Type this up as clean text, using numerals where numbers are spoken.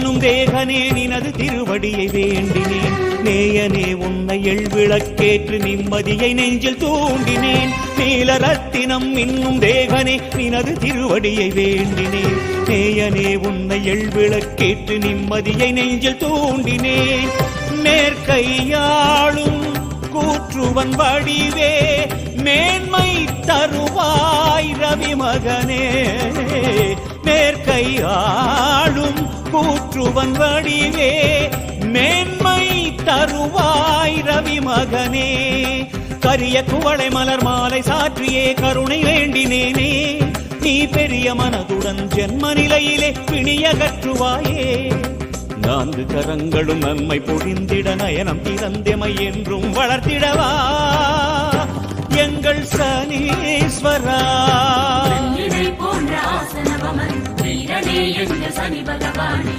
மின்னும் தேகனே நினது திருவடியை வேண்டினேன். நேயனே உன்னை எழுவிளக்கேற்று நிம்மதியை நெஞ்சில் தூண்டினேன். நீலரத்தினம் மின்னும் தேகனே நினது திருவடியை வேண்டினேன். நேயனே உன்னை எழுவிளக்கேற்று நிம்மதியை நெஞ்சில் தூண்டினேன். மேற்கையாளும் கூற்றுவன் வடிவே மேன்மை தருவாய் ரவி மகனே. மேற்கையாளும் கூற்றுவன் வடிவே மேன்மை தருவாய் ரவி மகனே. கரிய குவளை மலர் மாலை சாற்றியே கருணை வேண்டினேனே. நீ பெரிய மனதுடன் ஜென்ம நிலையிலே பிணியகற்றுவாயே. நான்கு கரங்களும் நம்மை பொழிந்திட நயனம் திறந்தமை என்றும் வளர்த்திடவா எங்கள் சனீஸ்வரா. போன்ற ஆசனவமன் வீரனே எங்கள் சனி பகவானே.